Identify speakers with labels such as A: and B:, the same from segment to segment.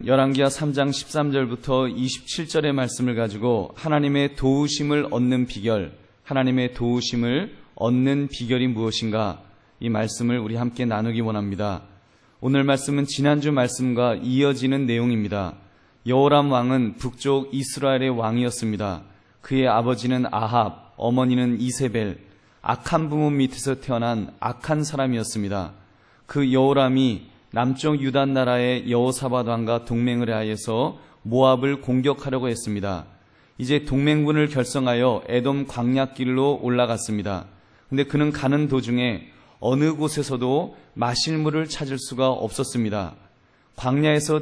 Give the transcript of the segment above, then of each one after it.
A: 열왕기하 3장 13절부터 27절의 말씀을 가지고 하나님의 도우심을 얻는 비결, 하나님의 도우심을 얻는 비결이 무엇인가, 이 말씀을 우리 함께 나누기 원합니다. 오늘 말씀은 지난주 말씀과 이어지는 내용입니다. 여호람 왕은 북쪽 이스라엘의 왕이었습니다. 그의 아버지는 아합, 어머니는 이세벨, 악한 부모 밑에서 태어난 악한 사람이었습니다. 그 여호람이 남쪽 유다 나라의 여호사밧 왕과 동맹을 하여서 모압을 공격하려고 했습니다. 이제 동맹군을 결성하여 에돔 광야길로 올라갔습니다. 근데 그는 가는 도중에 어느 곳에서도 마실 물을 찾을 수가 없었습니다. 광야에서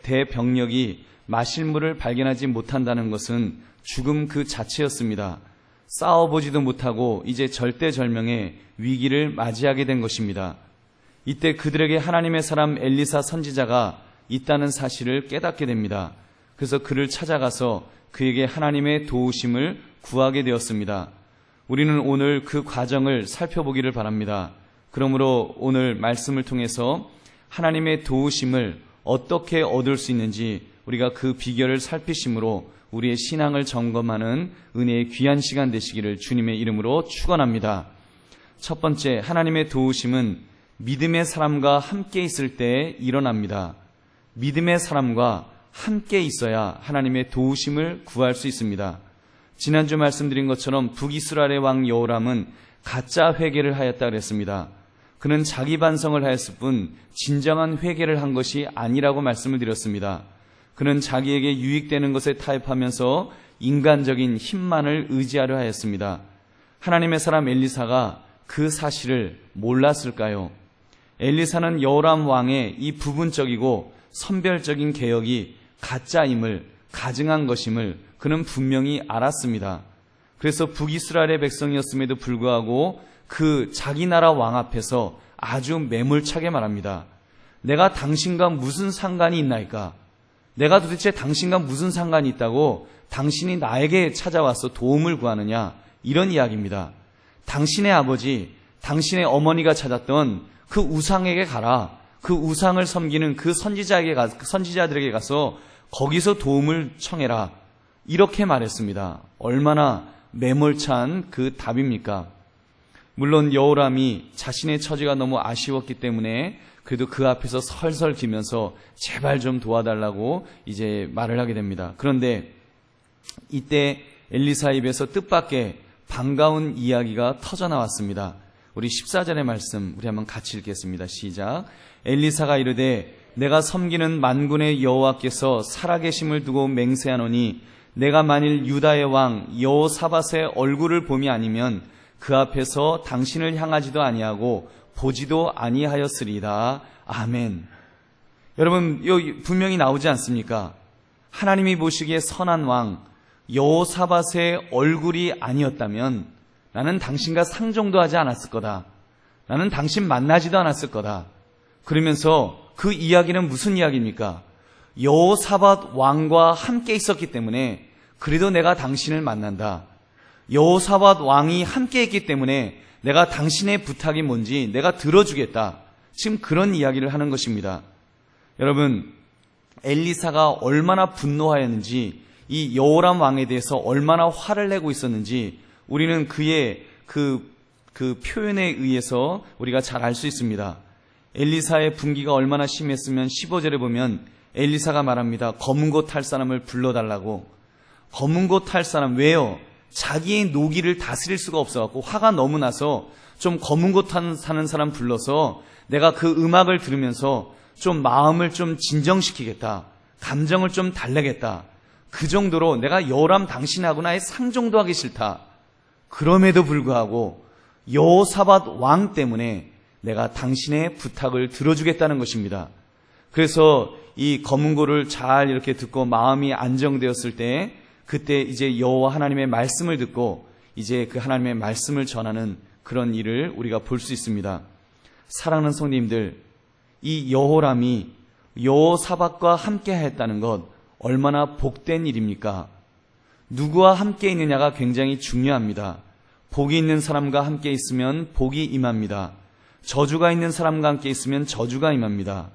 A: 대병력이 마실 물을 발견하지 못한다는 것은 죽음 그 자체였습니다. 싸워보지도 못하고 이제 절대절명의 위기를 맞이하게 된 것입니다. 이때 그들에게 하나님의 사람 엘리사 선지자가 있다는 사실을 깨닫게 됩니다. 그래서 그를 찾아가서 그에게 하나님의 도우심을 구하게 되었습니다. 우리는 오늘 그 과정을 살펴보기를 바랍니다. 그러므로 오늘 말씀을 통해서 하나님의 도우심을 어떻게 얻을 수 있는지 우리가 그 비결을 살피심으로 우리의 신앙을 점검하는 은혜의 귀한 시간 되시기를 주님의 이름으로 축원합니다. 첫 번째, 하나님의 도우심은 믿음의 사람과 함께 있을 때 일어납니다. 믿음의 사람과 함께 있어야 하나님의 도우심을 구할 수 있습니다. 지난주 말씀드린 것처럼 북이스라엘의 왕 여호람은 가짜 회개를 하였다 그랬습니다. 그는 자기 반성을 하였을 뿐 진정한 회개를 한 것이 아니라고 말씀을 드렸습니다. 그는 자기에게 유익되는 것에 타협하면서 인간적인 힘만을 의지하려 하였습니다. 하나님의 사람 엘리사가 그 사실을 몰랐을까요? 엘리사는 여호람 왕의 이 부분적이고 선별적인 개혁이 가짜임을, 가증한 것임을 그는 분명히 알았습니다. 그래서 북이스라엘의 백성이었음에도 불구하고 그 자기 나라 왕 앞에서 아주 매몰차게 말합니다. 내가 당신과 무슨 상관이 있나이까? 내가 도대체 당신과 무슨 상관이 있다고 당신이 나에게 찾아와서 도움을 구하느냐? 이런 이야기입니다. 당신의 아버지, 당신의 어머니가 찾았던 그 우상에게 가라. 그 우상을 섬기는 그 선지자들에게 가서 거기서 도움을 청해라. 이렇게 말했습니다. 얼마나 매몰찬 그 답입니까? 물론 여호람이 자신의 처지가 너무 아쉬웠기 때문에 그래도 그 앞에서 설설 기면서 제발 좀 도와달라고 이제 말을 하게 됩니다. 그런데 이때 엘리사 입에서 뜻밖의 반가운 이야기가 터져나왔습니다. 우리 14절의 말씀 우리 한번 같이 읽겠습니다. 시작. 엘리사가 이르되 내가 섬기는 만군의 여호와께서 살아계심을 두고 맹세하노니 내가 만일 유다의 왕 여호사밧의 얼굴을 봄이 아니면 그 앞에서 당신을 향하지도 아니하고 보지도 아니하였으리다. 아멘. 여러분, 여기 분명히 나오지 않습니까? 하나님이 보시기에 선한 왕 여호사밧의 얼굴이 아니었다면 나는 당신과 상종도 하지 않았을 거다. 나는 당신 만나지도 않았을 거다. 그러면서 그 이야기는 무슨 이야기입니까? 여호사밧 왕과 함께 있었기 때문에 그래도 내가 당신을 만난다. 여호사밧 왕이 함께 있기 때문에 내가 당신의 부탁이 뭔지 내가 들어주겠다. 지금 그런 이야기를 하는 것입니다. 여러분, 엘리사가 얼마나 분노하였는지, 이 여호람 왕에 대해서 얼마나 화를 내고 있었는지 우리는 그의 그 표현에 의해서 우리가 잘 알 수 있습니다. 엘리사의 분기가 얼마나 심했으면 15절에 보면 엘리사가 말합니다. 검은 곳 탈 사람을 불러달라고. 검은 곳 탈 사람, 왜요? 자기의 노기를 다스릴 수가 없어갖고 화가 너무 나서 좀 검은 곳 사는 사람 불러서 내가 그 음악을 들으면서 좀 마음을 좀 진정시키겠다. 감정을 좀 달래겠다. 그 정도로 내가 여호람 당신하고 나의 상종도 하기 싫다. 그럼에도 불구하고 여호사밧 왕 때문에 내가 당신의 부탁을 들어주겠다는 것입니다. 그래서 이 검은고를 잘 이렇게 듣고 마음이 안정되었을 때 그때 이제 여호와 하나님의 말씀을 듣고 이제 그 하나님의 말씀을 전하는 그런 일을 우리가 볼 수 있습니다. 사랑하는 성도님들, 이 여호람이 여호사밧과 함께 했다는 것 얼마나 복된 일입니까? 누구와 함께 있느냐가 굉장히 중요합니다. 복이 있는 사람과 함께 있으면 복이 임합니다. 저주가 있는 사람과 함께 있으면 저주가 임합니다.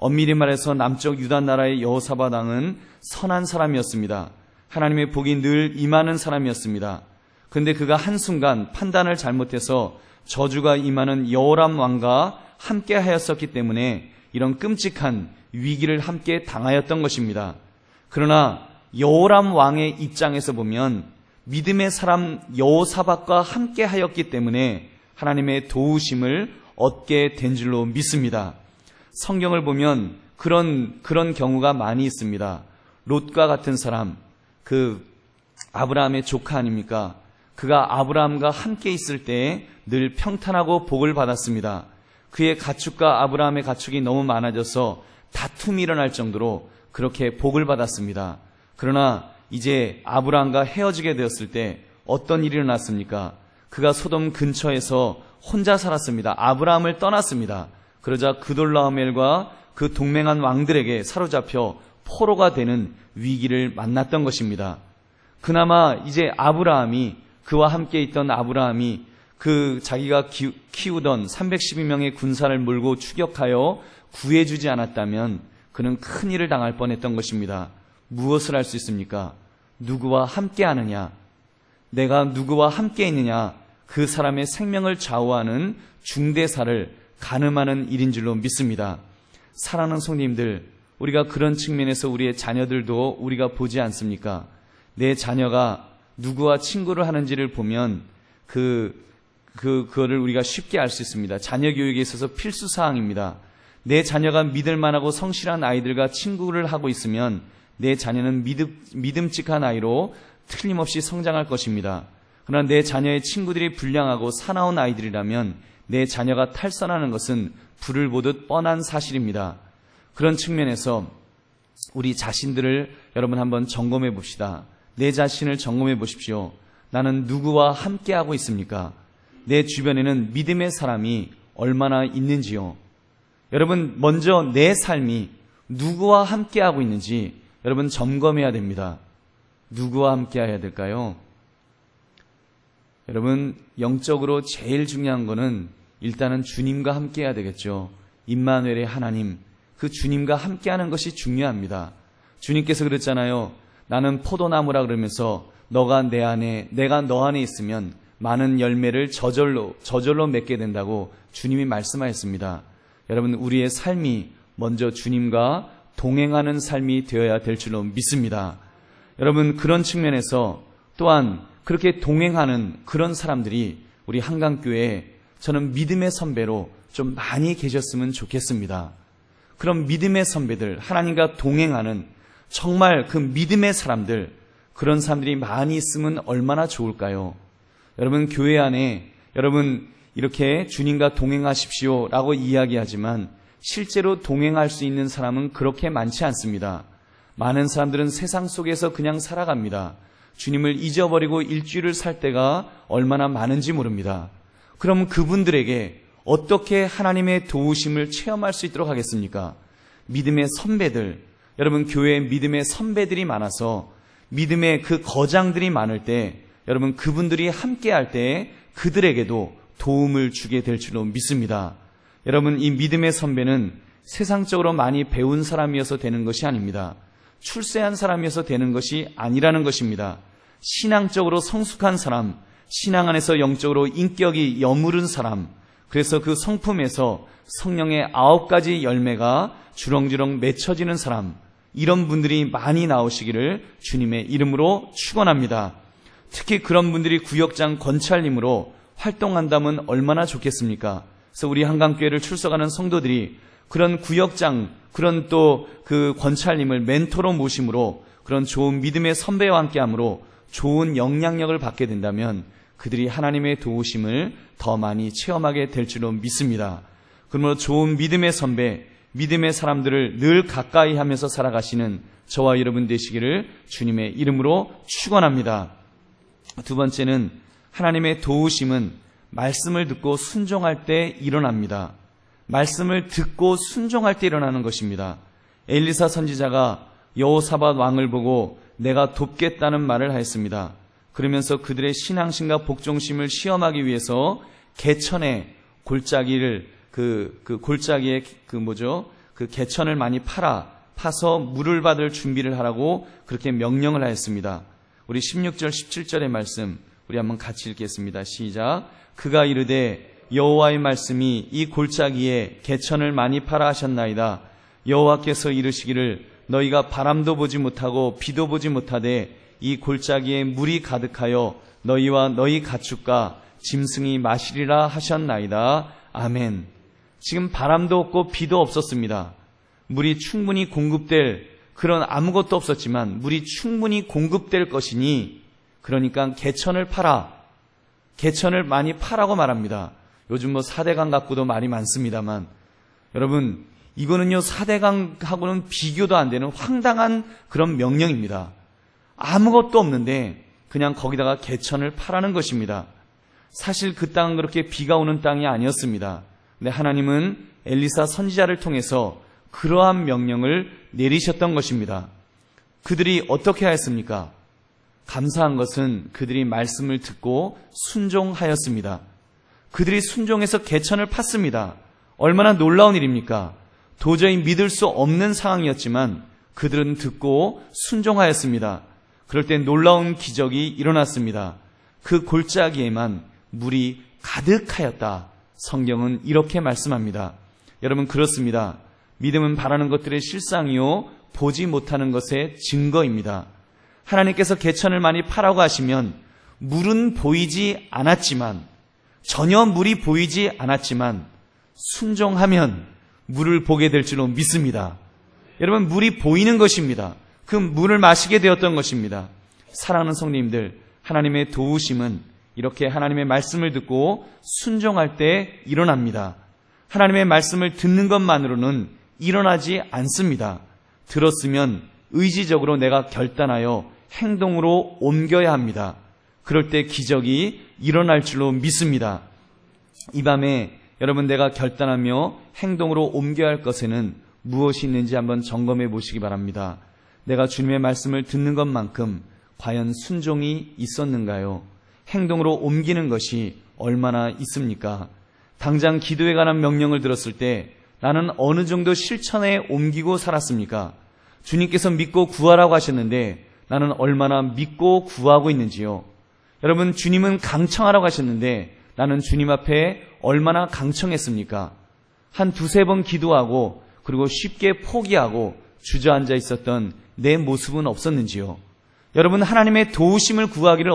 A: 엄밀히 말해서 남쪽 유다 나라의 여호사밧 왕은 선한 사람이었습니다. 하나님의 복이 늘 임하는 사람이었습니다. 그런데 그가 한순간 판단을 잘못해서 저주가 임하는 여호람 왕과 함께 하였었기 때문에 이런 끔찍한 위기를 함께 당하였던 것입니다. 그러나 여호람 왕의 입장에서 보면 믿음의 사람 여호사밧과 함께 하였기 때문에 하나님의 도우심을 얻게 된 줄로 믿습니다. 성경을 보면 그런 경우가 많이 있습니다. 롯과 같은 사람, 그 아브라함의 조카 아닙니까? 그가 아브라함과 함께 있을 때에 늘 평탄하고 복을 받았습니다. 그의 가축과 아브라함의 가축이 너무 많아져서 다툼이 일어날 정도로 그렇게 복을 받았습니다. 그러나 이제 아브라함과 헤어지게 되었을 때 어떤 일이 일어났습니까? 그가 소돔 근처에서 혼자 살았습니다. 아브라함을 떠났습니다. 그러자 그돌라오멜과 그 동맹한 왕들에게 사로잡혀 포로가 되는 위기를 만났던 것입니다. 그나마 이제 아브라함이, 그와 함께 있던 아브라함이 그 자기가 키우던 312명의 군사를 몰고 추격하여 구해주지 않았다면 그는 큰 일을 당할 뻔했던 것입니다. 무엇을 할 수 있습니까? 누구와 함께 하느냐? 내가 누구와 함께 있느냐? 그 사람의 생명을 좌우하는 중대사를 가늠하는 일인 줄로 믿습니다. 사랑하는 성도님들, 우리가 그런 측면에서 우리의 자녀들도 우리가 보지 않습니까? 내 자녀가 누구와 친구를 하는지를 보면 그거를 우리가 쉽게 알 수 있습니다. 자녀 교육에 있어서 필수 사항입니다. 내 자녀가 믿을만하고 성실한 아이들과 친구를 하고 있으면 내 자녀는 믿음직한 아이로 틀림없이 성장할 것입니다. 그러나 내 자녀의 친구들이 불량하고 사나운 아이들이라면 내 자녀가 탈선하는 것은 불을 보듯 뻔한 사실입니다. 그런 측면에서 우리 자신들을 여러분 한번 점검해 봅시다. 내 자신을 점검해 보십시오. 나는 누구와 함께하고 있습니까? 내 주변에는 믿음의 사람이 얼마나 있는지요? 여러분, 먼저 내 삶이 누구와 함께하고 있는지 여러분 점검해야 됩니다. 누구와 함께해야 될까요? 여러분, 영적으로 제일 중요한 거는 일단은 주님과 함께해야 되겠죠. 임마누엘의 하나님, 그 주님과 함께하는 것이 중요합니다. 주님께서 그랬잖아요. 나는 포도나무라 그러면서 너가 내 안에, 내가 너 안에 있으면 많은 열매를 저절로 맺게 된다고 주님이 말씀하셨습니다. 여러분, 우리의 삶이 먼저 주님과 동행하는 삶이 되어야 될 줄로 믿습니다. 여러분, 그런 측면에서 또한 그렇게 동행하는 그런 사람들이 우리 한강교회에 저는 믿음의 선배로 좀 많이 계셨으면 좋겠습니다. 그런 믿음의 선배들, 하나님과 동행하는 정말 그 믿음의 사람들, 그런 사람들이 많이 있으면 얼마나 좋을까요? 여러분, 교회 안에 여러분 이렇게 주님과 동행하십시오 라고 이야기하지만 실제로 동행할 수 있는 사람은 그렇게 많지 않습니다. 많은 사람들은 세상 속에서 그냥 살아갑니다. 주님을 잊어버리고 일주일을 살 때가 얼마나 많은지 모릅니다. 그럼 그분들에게 어떻게 하나님의 도우심을 체험할 수 있도록 하겠습니까? 믿음의 선배들, 여러분 교회에 믿음의 선배들이 많아서 믿음의 그 거장들이 많을 때 여러분 그분들이 함께 할 때 그들에게도 도움을 주게 될 줄로 믿습니다. 여러분, 이 믿음의 선배는 세상적으로 많이 배운 사람이어서 되는 것이 아닙니다. 출세한 사람이어서 되는 것이 아니라는 것입니다. 신앙적으로 성숙한 사람, 신앙 안에서 영적으로 인격이 여무른 사람, 그래서 그 성품에서 성령의 9가지 열매가 주렁주렁 맺혀지는 사람, 이런 분들이 많이 나오시기를 주님의 이름으로 축원합니다. 특히 그런 분들이 구역장 권찰님으로 활동한다면 얼마나 좋겠습니까? 그래서 우리 한강교회를 출석하는 성도들이 그런 구역장, 그런 또 그 권찰님을 멘토로 모심으로 그런 좋은 믿음의 선배와 함께함으로 좋은 영향력을 받게 된다면 그들이 하나님의 도우심을 더 많이 체험하게 될 줄로 믿습니다. 그러므로 좋은 믿음의 선배, 믿음의 사람들을 늘 가까이 하면서 살아가시는 저와 여러분 되시기를 주님의 이름으로 축원합니다. 두 번째는 하나님의 도우심은 말씀을 듣고 순종할 때 일어납니다. 말씀을 듣고 순종할 때 일어나는 것입니다. 엘리사 선지자가 여호사밧 왕을 보고 내가 돕겠다는 말을 하였습니다. 그러면서 그들의 신앙심과 복종심을 시험하기 위해서 개천에 골짜기를 골짜기에 그 그 개천을 많이 파서 물을 받을 준비를 하라고 그렇게 명령을 하였습니다. 우리 16절 17절의 말씀 우리 한번 같이 읽겠습니다. 시작. 그가 이르되 여호와의 말씀이 이 골짜기에 개천을 많이 파라 하셨나이다. 여호와께서 이르시기를 너희가 바람도 보지 못하고 비도 보지 못하되 이 골짜기에 물이 가득하여 너희와 너희 가축과 짐승이 마시리라 하셨나이다. 아멘. 지금 바람도 없고 비도 없었습니다. 물이 충분히 공급될 그런 아무것도 없었지만 물이 충분히 공급될 것이니 그러니까 개천을 파라. 개천을 많이 파라고 말합니다. 요즘 4대강 갖고도 말이 많습니다만 여러분 이거는요 4대강하고는 비교도 안 되는 황당한 그런 명령입니다. 아무것도 없는데 그냥 거기다가 개천을 파라는 것입니다. 사실 그 땅은 그렇게 비가 오는 땅이 아니었습니다. 근데 하나님은 엘리사 선지자를 통해서 그러한 명령을 내리셨던 것입니다. 그들이 어떻게 하였습니까? 감사한 것은 그들이 말씀을 듣고 순종하였습니다. 그들이 순종해서 개천을 팠습니다. 얼마나 놀라운 일입니까? 도저히 믿을 수 없는 상황이었지만 그들은 듣고 순종하였습니다. 그럴 때 놀라운 기적이 일어났습니다. 그 골짜기에만 물이 가득하였다. 성경은 이렇게 말씀합니다. 여러분 그렇습니다. 믿음은 바라는 것들의 실상이요 보지 못하는 것의 증거입니다. 하나님께서 개천을 많이 파라고 하시면 물은 보이지 않았지만 전혀 물이 보이지 않았지만 순종하면 물을 보게 될 줄로 믿습니다. 여러분 물이 보이는 것입니다. 그 물을 마시게 되었던 것입니다. 사랑하는 성도님들, 하나님의 도우심은 이렇게 하나님의 말씀을 듣고 순종할 때 일어납니다. 하나님의 말씀을 듣는 것만으로는 일어나지 않습니다. 들었으면 의지적으로 내가 결단하여 행동으로 옮겨야 합니다. 그럴 때 기적이 일어날 줄로 믿습니다. 이 밤에 여러분 내가 결단하며 행동으로 옮겨야 할 것에는 무엇이 있는지 한번 점검해 보시기 바랍니다. 내가 주님의 말씀을 듣는 것만큼 과연 순종이 있었는가요? 행동으로 옮기는 것이 얼마나 있습니까? 당장 기도에 관한 명령을 들었을 때 나는 어느 정도 실천에 옮기고 살았습니까? 주님께서 믿고 구하라고 하셨는데 나는 얼마나 믿고 구하고 있는지요? 여러분 주님은 강청하라고 하셨는데 나는 주님 앞에 얼마나 강청했습니까? 한 2-3번 기도하고 그리고 쉽게 포기하고 주저앉아 있었던 내 모습은 없었는지요? 여러분 하나님의 도우심을 구하기를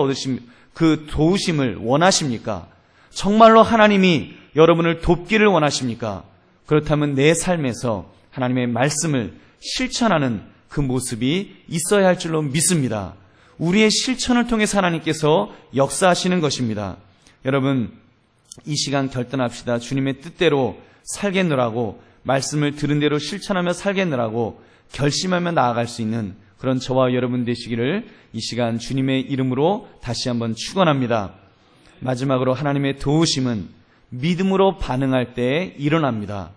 A: 그 도우심을 원하십니까? 정말로 하나님이 여러분을 돕기를 원하십니까? 그렇다면 내 삶에서 하나님의 말씀을 실천하는 그 모습이 있어야 할 줄로 믿습니다. 우리의 실천을 통해서 하나님께서 역사하시는 것입니다. 여러분 이 시간 결단합시다. 주님의 뜻대로 살겠노라고 말씀을 들은 대로 실천하며 살겠노라고 결심하며 나아갈 수 있는 그런 저와 여러분 되시기를 이 시간 주님의 이름으로 다시 한번 축원합니다. 마지막으로 하나님의 도우심은 믿음으로 반응할 때 일어납니다.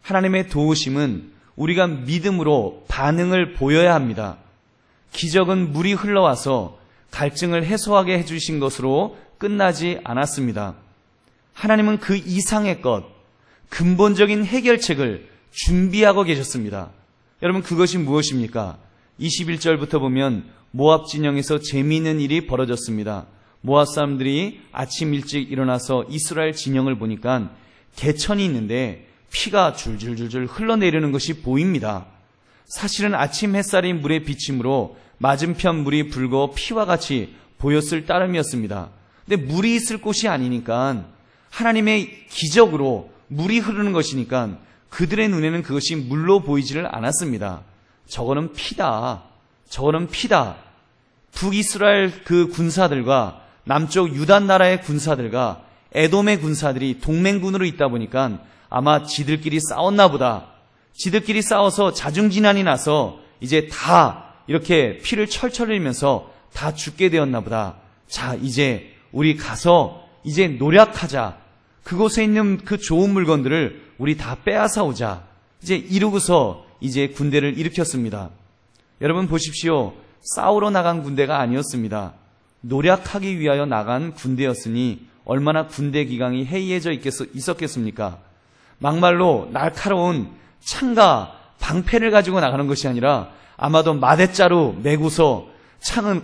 A: 하나님의 도우심은 우리가 믿음으로 반응을 보여야 합니다. 기적은 물이 흘러와서 갈증을 해소하게 해주신 것으로 끝나지 않았습니다. 하나님은 그 이상의 것, 근본적인 해결책을 준비하고 계셨습니다. 여러분 그것이 무엇입니까? 21절부터 보면 모압 진영에서 재미있는 일이 벌어졌습니다. 모압 사람들이 아침 일찍 일어나서 이스라엘 진영을 보니까 개천이 있는데 피가 줄줄줄줄 흘러내리는 것이 보입니다. 사실은 아침 햇살이 물에 비침으로 맞은편 물이 불고 피와 같이 보였을 따름이었습니다. 근데 물이 있을 곳이 아니니까 하나님의 기적으로 물이 흐르는 것이니까 그들의 눈에는 그것이 물로 보이지를 않았습니다. 저거는 피다. 저거는 피다. 북이스라엘 그 군사들과 남쪽 유다 나라의 군사들과 에돔의 군사들이 동맹군으로 있다 보니까 아마 지들끼리 싸웠나 보다. 지들끼리 싸워서 자중진환이 나서 이제 다 이렇게 피를 철철 흘리면서 다 죽게 되었나 보다. 자, 이제 우리 가서 이제 노력하자. 그곳에 있는 그 좋은 물건들을 우리 다 빼앗아 오자. 이제 이러고서 이제 군대를 일으켰습니다. 여러분 보십시오. 싸우러 나간 군대가 아니었습니다. 노력하기 위하여 나간 군대였으니 얼마나 군대 기강이 해이해져 있었겠습니까? 막말로 날카로운 창과 방패를 가지고 나가는 것이 아니라 아마도 마대자루 메고서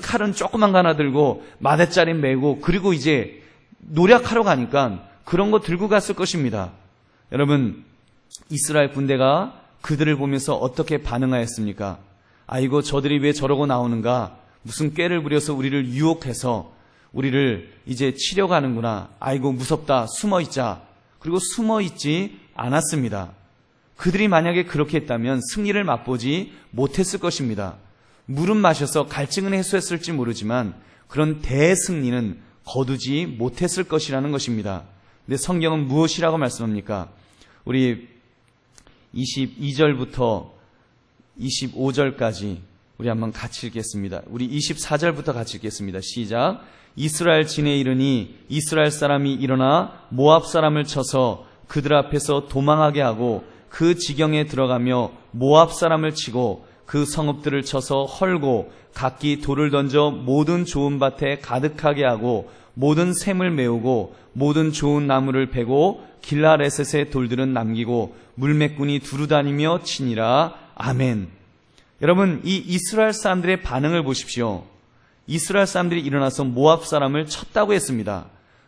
A: 칼은 조그만 거 하나 들고 마대자루 메고 그리고 이제 노력하러 가니까 그런 거 들고 갔을 것입니다. 여러분, 이스라엘 군대가 그들을 보면서 어떻게 반응하였습니까? 아이고, 저들이 왜 저러고 나오는가? 무슨 꾀를 부려서 우리를 유혹해서 우리를 이제 치려가는구나. 아이고, 무섭다. 숨어있자. 그리고 숨어있지 않았습니다. 그들이 만약에 그렇게 했다면 승리를 맛보지 못했을 것입니다. 물은 마셔서 갈증은 해소했을지 모르지만 그런 대승리는 거두지 못했을 것이라는 것입니다. 근데 성경은 무엇이라고 말씀합니까? 우리 22절부터 25절까지 우리 한번 같이 읽겠습니다. 우리 24절부터 같이 읽겠습니다. 시작. 이스라엘 진에 이르니 이스라엘 사람이 일어나 모압 사람을 쳐서 그들 앞에서 도망하게 하고 그 지경에 들어가며 모압 사람을 치고 그 성읍들을 쳐서 헐고 각기 돌을 던져 모든 좋은 밭에 가득하게 하고 모든 샘을 메우고 모든 좋은 나무를 베고 길라레셋의 돌들은 남기고 물매꾼이 두루다니며 치니라. 아멘. 여러분, 이 이스라엘 사람들의 반응을 보십시오. 이스라엘 사람들이 일어나서 모압 사람을 쳤다고 했습니다.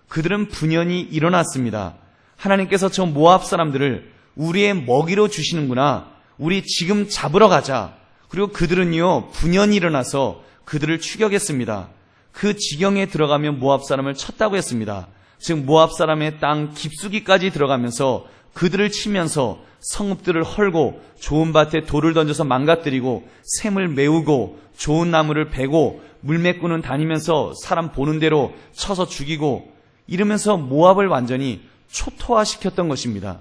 A: 그들은 분연히 일어났습니다. 하나님께서 저 모압 사람들을 우리의 먹이로 주시는구나. 우리 지금 잡으러 가자. 그리고 그들은요, 분연히 일어나서 그들을 추격했습니다. 그 지경에 들어가면 모압 사람을 쳤다고 했습니다. 즉 모압 사람의 땅 깊숙이까지 들어가면서 그들을 치면서 성읍들을 헐고 좋은 밭에 돌을 던져서 망가뜨리고 샘을 메우고 좋은 나무를 베고 물매꾸는 다니면서 사람 보는 대로 쳐서 죽이고 이러면서 모압을 완전히 초토화시켰던 것입니다.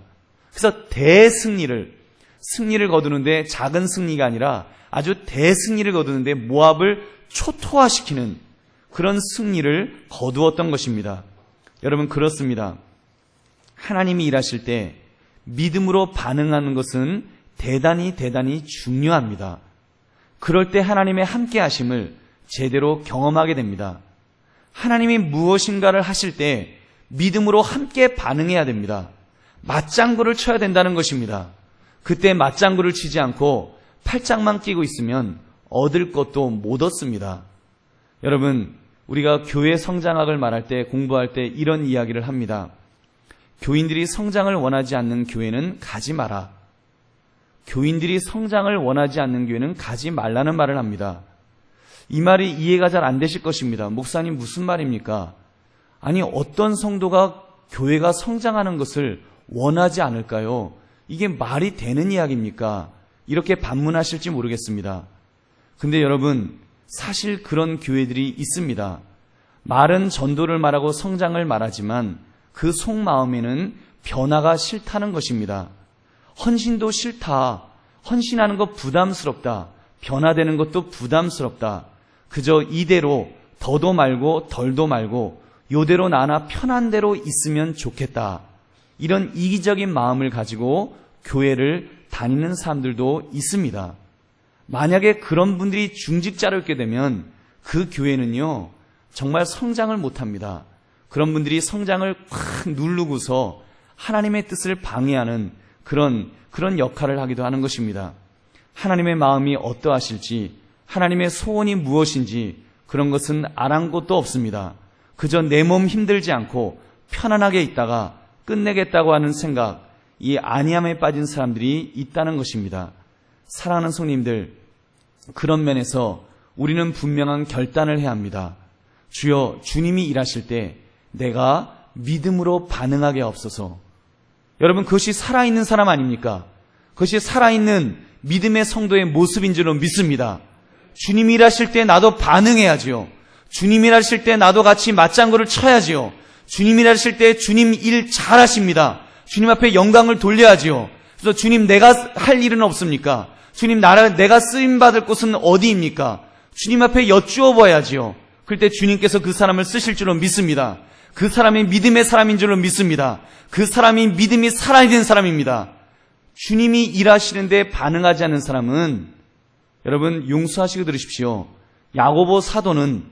A: 그래서 승리를 거두는데 작은 승리가 아니라 아주 대승리를 거두는데 모압을 초토화시키는 그런 승리를 거두었던 것입니다. 여러분, 그렇습니다. 하나님이 일하실 때 믿음으로 반응하는 것은 대단히 중요합니다. 그럴 때 하나님의 함께 하심을 제대로 경험하게 됩니다. 하나님이 무엇인가를 하실 때 믿음으로 함께 반응해야 됩니다. 맞장구를 쳐야 된다는 것입니다. 그때 맞장구를 치지 않고 팔짱만 끼고 있으면 얻을 것도 못 얻습니다. 여러분, 우리가 교회 성장학을 말할 때, 공부할 때 이런 이야기를 합니다. 교인들이 성장을 원하지 않는 교회는 가지 마라. 교인들이 성장을 원하지 않는 교회는 가지 말라는 말을 합니다. 이 말이 이해가 잘 안 되실 것입니다. 목사님, 무슨 말입니까? 아니, 어떤 성도가 교회가 성장하는 것을 원하지 않을까요? 이게 말이 되는 이야기입니까? 이렇게 반문하실지 모르겠습니다. 근데 여러분, 사실 그런 교회들이 있습니다. 말은 전도를 말하고 성장을 말하지만 그 속마음에는 변화가 싫다는 것입니다. 헌신도 싫다. 헌신하는 것 부담스럽다. 변화되는 것도 부담스럽다. 그저 이대로 더도 말고 덜도 말고 요대로 나나 편한 대로 있으면 좋겠다. 이런 이기적인 마음을 가지고 교회를 다니는 사람들도 있습니다. 만약에 그런 분들이 중직자로 있게 되면 그 교회는요, 정말 성장을 못합니다. 그런 분들이 성장을 확 누르고서 하나님의 뜻을 방해하는 그런 역할을 하기도 하는 것입니다. 하나님의 마음이 어떠하실지, 하나님의 소원이 무엇인지 그런 것은 아랑곳도 없습니다. 그저 내 몸 힘들지 않고 편안하게 있다가 끝내겠다고 하는 생각, 이 안이함에 빠진 사람들이 있다는 것입니다. 사랑하는 성님들, 그런 면에서 우리는 분명한 결단을 해야 합니다. 주여, 주님이 일하실 때 내가 믿음으로 반응하게 없어서. 여러분, 그것이 살아있는 사람 아닙니까? 그것이 살아있는 믿음의 성도의 모습인 줄로 믿습니다. 주님이 일하실 때 나도 반응해야지요. 주님이 일하실 때 나도 같이 맞장구를 쳐야지요. 주님이 일하실 때 주님 일 잘하십니다. 주님 앞에 영광을 돌려야지요. 그래서 주님, 내가 할 일은 없습니까? 주님, 내가 쓰임받을 곳은 어디입니까? 주님 앞에 여쭈어 봐야지요. 그럴 때 주님께서 그 사람을 쓰실 줄로 믿습니다. 그 사람이 믿음의 사람인 줄로 믿습니다. 그 사람이 믿음이 살아있는 사람입니다. 주님이 일하시는데 반응하지 않는 사람은, 여러분 용서하시고 들으십시오. 야고보 사도는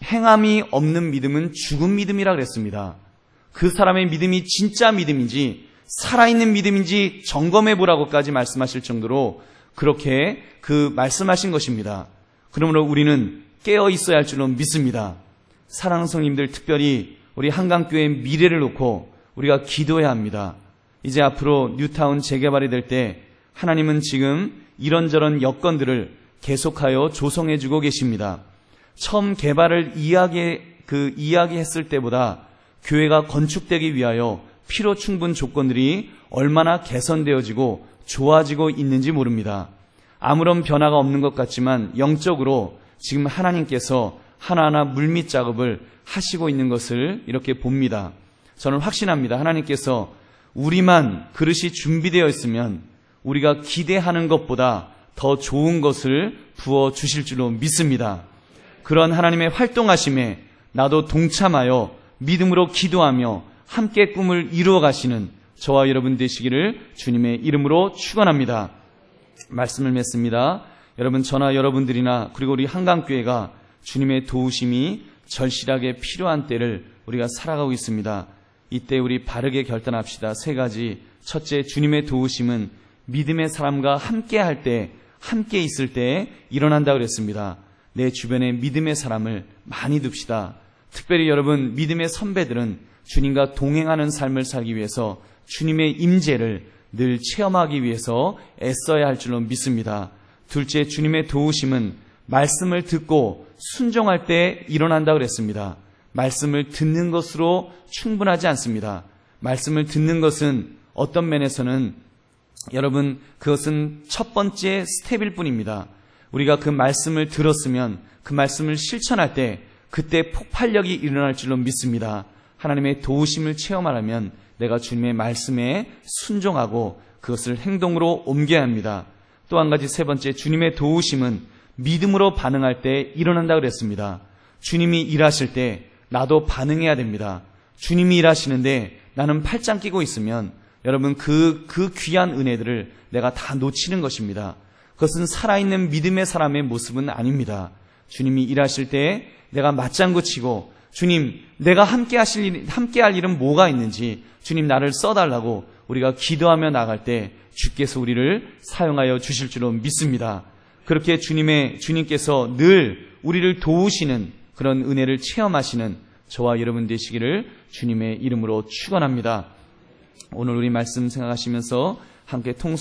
A: 행함이 없는 믿음은 죽은 믿음이라 그랬습니다. 그 사람의 믿음이 진짜 믿음인지 살아있는 믿음인지 점검해 보라고까지 말씀하실 정도로 그렇게 말씀하신 것입니다. 그러므로 우리는 깨어 있어야 할 줄로 믿습니다. 사랑하는 성님들, 특별히 우리 한강교회의 미래를 놓고 우리가 기도해야 합니다. 이제 앞으로 뉴타운 재개발이 될 때 하나님은 지금 이런저런 여건들을 계속하여 조성해 주고 계십니다. 처음 개발을 이야기했을 때보다 교회가 건축되기 위하여 필요 충분 조건들이 얼마나 개선되어지고 좋아지고 있는지 모릅니다. 아무런 변화가 없는 것 같지만 영적으로 지금 하나님께서 하나하나 물밑 작업을 하시고 있는 것을 이렇게 봅니다. 저는 확신합니다. 하나님께서 우리만 그릇이 준비되어 있으면 우리가 기대하는 것보다 더 좋은 것을 부어 주실 줄로 믿습니다. 그런 하나님의 활동하심에 나도 동참하여 믿음으로 기도하며 함께 꿈을 이루어 가시는 저와 여러분 되시기를 주님의 이름으로 축원합니다. 말씀을 맺습니다. 여러분, 저나 여러분들이나 그리고 우리 한강교회가 주님의 도우심이 절실하게 필요한 때를 우리가 살아가고 있습니다. 이때 우리 바르게 결단합시다. 세 가지. 첫째, 주님의 도우심은 믿음의 사람과 함께 할 때, 함께 있을 때 일어난다 그랬습니다. 내 주변에 믿음의 사람을 많이 둡시다. 특별히 여러분, 믿음의 선배들은 주님과 동행하는 삶을 살기 위해서 주님의 임재를 늘 체험하기 위해서 애써야 할 줄로 믿습니다. 둘째, 주님의 도우심은 말씀을 듣고 순종할 때 일어난다 그랬습니다. 말씀을 듣는 것으로 충분하지 않습니다. 말씀을 듣는 것은 어떤 면에서는 여러분, 그것은 첫 번째 스텝일 뿐입니다. 우리가 그 말씀을 들었으면 그 말씀을 실천할 때 그때 폭발력이 일어날 줄로 믿습니다. 하나님의 도우심을 체험하려면 내가 주님의 말씀에 순종하고 그것을 행동으로 옮겨야 합니다. 또 한 가지, 세 번째, 주님의 도우심은 믿음으로 반응할 때 일어난다 그랬습니다. 주님이 일하실 때 나도 반응해야 됩니다. 주님이 일하시는데 나는 팔짱 끼고 있으면 여러분 그 귀한 은혜들을 내가 다 놓치는 것입니다. 그것은 살아있는 믿음의 사람의 모습은 아닙니다. 주님이 일하실 때 내가 맞장구 치고 주님, 내가 함께 할 일은 뭐가 있는지 주님 나를 써달라고 우리가 기도하며 나갈 때 주께서 우리를 사용하여 주실 줄로 믿습니다. 그렇게 주님께서 늘 우리를 도우시는 그런 은혜를 체험하시는 저와 여러분 되시기를 주님의 이름으로 축원합니다. 오늘 우리 말씀 생각하시면서 함께 통성